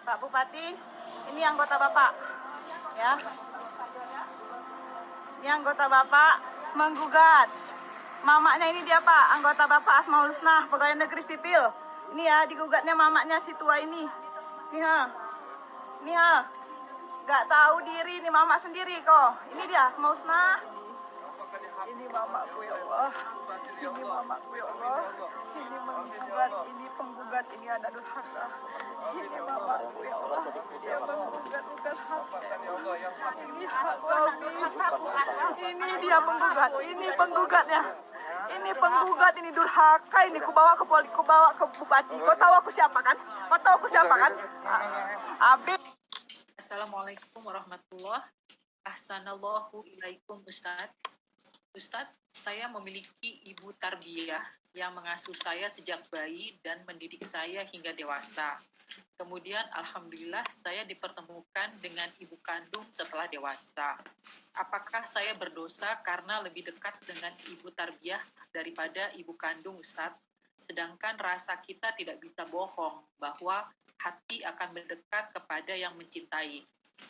Pak Bupati, ini anggota Bapak, ya. Ini anggota Bapak menggugat. Mamaknya ini dia Pak, anggota Bapak Asmaul Husna, pegawai negeri sipil. Ini ya, digugatnya mamaknya si tua ini. Nih ha, nih ha. Gak tahu diri, ini mamak sendiri kok. Ini dia Asmaul Husna. Ini mamaku ya Allah. Ini mamaku ya Allah. Ini menggugat, ini penggugat, ini anak durhaka. Ini mamaku ya Allah. Dia menggugat bukan haknya. Ini hak kami. Ini dia penggugat. Ini penggugatnya. Ini penggugat, ini durhaka. Ini kubawa ke bupati. Kau tahu aku siapa kan? Kau tahu aku siapa kan? Abid. Assalamualaikum warahmatullahi wabarakatuh. Ahsanallahu ilaikum Ustadz. Ustadz, saya memiliki ibu tarbiyah yang mengasuh saya sejak bayi dan mendidik saya hingga dewasa. Kemudian alhamdulillah saya dipertemukan dengan ibu kandung setelah dewasa. Apakah saya berdosa karena lebih dekat dengan ibu tarbiyah daripada ibu kandung, Ustadz? Sedangkan rasa kita tidak bisa bohong bahwa hati akan mendekat kepada yang mencintai.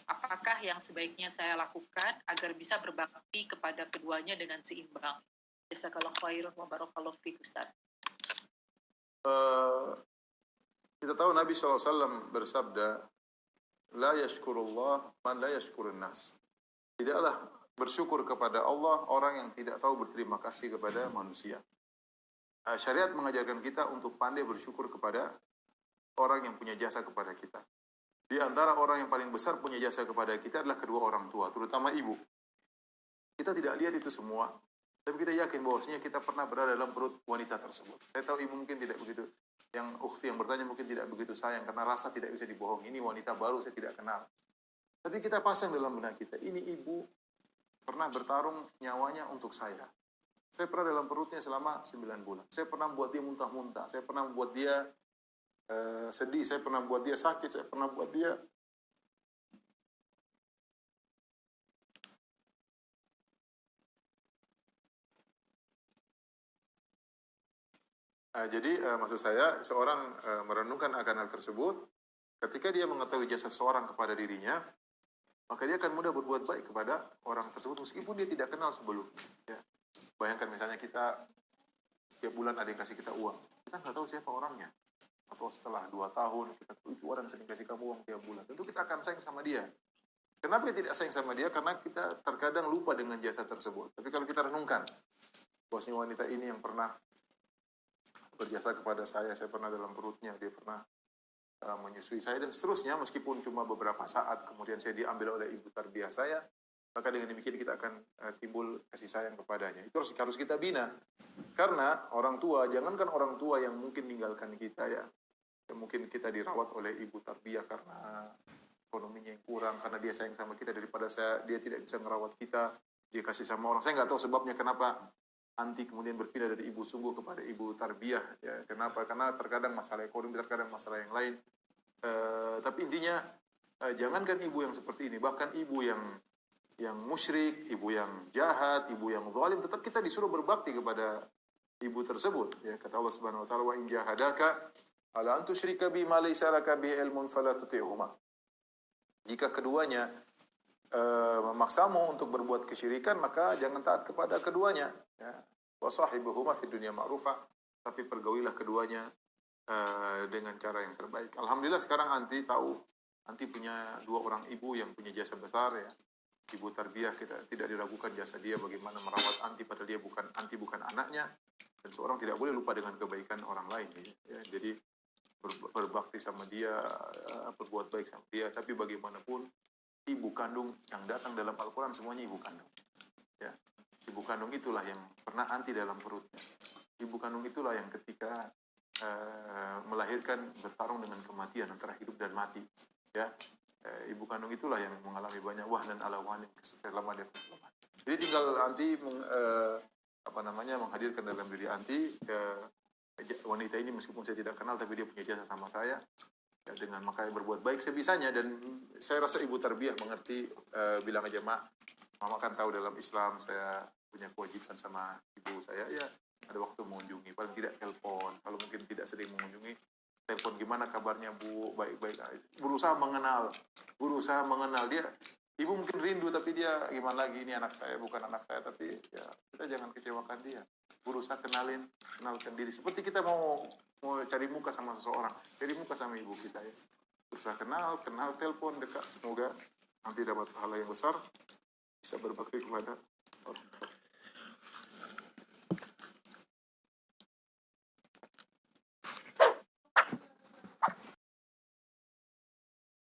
Apakah yang sebaiknya saya lakukan agar bisa berbakti kepada keduanya dengan seimbang? Jazakallahu khairan wa barakallahu fiik, Ustaz. Kita tahu Nabi SAW bersabda, La yashkurullah man la yashkurun nas. Tidaklah bersyukur kepada Allah orang yang tidak tahu berterima kasih kepada manusia. Syariat mengajarkan kita untuk pandai bersyukur kepada orang yang punya jasa kepada kita. Di antara orang yang paling besar punya jasa kepada kita adalah kedua orang tua, terutama ibu. Kita tidak lihat itu semua, tapi kita yakin bahwasanya kita pernah berada dalam perut wanita tersebut. Saya tahu ibu mungkin tidak begitu, yang ukhti yang bertanya mungkin tidak begitu sayang, karena rasa tidak bisa dibohongi. Ini wanita baru, saya tidak kenal. Tapi kita pasang dalam benak kita, ini ibu pernah bertarung nyawanya untuk saya. Saya pernah dalam perutnya selama 9 bulan. Saya pernah membuat dia muntah-muntah. Saya pernah membuat dia sedih. Saya pernah membuat dia sakit. Saya pernah membuat dia maksud saya, seorang merenungkan akan hal tersebut. Ketika dia mengetahui jasa seorang kepada dirinya, maka dia akan mudah berbuat baik kepada orang tersebut meskipun dia tidak kenal sebelumnya. Ya. Bayangkan misalnya kita setiap bulan ada yang kasih kita uang, kita nggak tahu siapa orangnya. Atau setelah 2 tahun kita tahu itu orang sering kasih kamu uang tiap bulan, tentu kita akan sayang sama dia. Kenapa kita tidak sayang sama dia? Karena kita terkadang lupa dengan jasa tersebut. Tapi kalau kita renungkan, bahwasanya wanita ini yang pernah berjasa kepada saya pernah dalam perutnya, dia pernah menyusui saya dan seterusnya, meskipun cuma beberapa saat, kemudian saya diambil oleh ibu tarbiyah saya, maka dengan demikian kita akan timbul kasih sayang kepadanya. Itu harus kita bina. Karena orang tua, jangankan orang tua yang mungkin meninggalkan kita ya mungkin kita dirawat oleh ibu tarbiyah karena ekonominya yang kurang, karena dia sayang sama kita daripada dia tidak bisa merawat kita, dia kasih sama orang. Saya nggak tahu sebabnya kenapa anti kemudian berpindah dari ibu sungguh kepada ibu tarbiyah. Ya, kenapa? Karena terkadang masalah ekonomi, terkadang masalah yang lain. Tapi intinya jangankan ibu yang seperti ini, bahkan ibu yang musyrik, ibu yang jahat, ibu yang zalim, tetap kita disuruh berbakti kepada ibu tersebut. Ya, kata Allah Subhanahu wa taala, wa in jahadaka ala an tusyrika bi ma laysa laka bi ilmun fala tuti'huma. Jika keduanya memaksamu untuk berbuat kesyirikan, maka jangan taat kepada keduanya. Ya. Wa sahibuhuma fid dunya ma'rufa, tapi pergaulilah keduanya dengan cara yang terbaik. Alhamdulillah sekarang anti tahu, anti punya 2 orang ibu yang punya jasa besar ya. Ibu tarbiyah, kita tidak diragukan jasa dia bagaimana merawat anti, padahal dia bukan anaknya, dan seorang tidak boleh lupa dengan kebaikan orang lain ya. Jadi berbakti sama dia, berbuat baik sama dia, tapi bagaimanapun ibu kandung yang datang dalam Al-Quran semuanya ibu kandung ya. Ibu kandung itulah yang pernah anti dalam perutnya. Ibu kandung itulah yang ketika melahirkan bertarung dengan kematian antara hidup dan mati ya. Ibu kandung itulah yang mengalami banyak wahnan ala wahnin, kelemahan dan kelemahan. Jadi tinggal anti menghadirkan dalam diri anti wanita ini, meskipun saya tidak kenal tapi dia punya jasa sama saya ya, dengan makanya berbuat baik sebisanya. Dan saya rasa ibu tarbiyah mengerti, bilang aja mama kan tahu dalam Islam saya punya kewajiban sama ibu saya ya, ada waktu mengunjungi, paling tidak telepon, kalau mungkin tidak sering mengunjungi telepon, gimana kabarnya Bu, baik-baik aja. Berusaha mengenal dia. Ibu mungkin rindu, tapi dia gimana lagi, ini anak saya, bukan anak saya, tapi ya kita jangan kecewakan dia. Berusaha kenalkan diri. Seperti kita mau cari muka sama seseorang, cari muka sama ibu kita ya. Berusaha kenal, telepon dekat. Semoga nanti dapat pahala yang besar, bisa berbakti kepada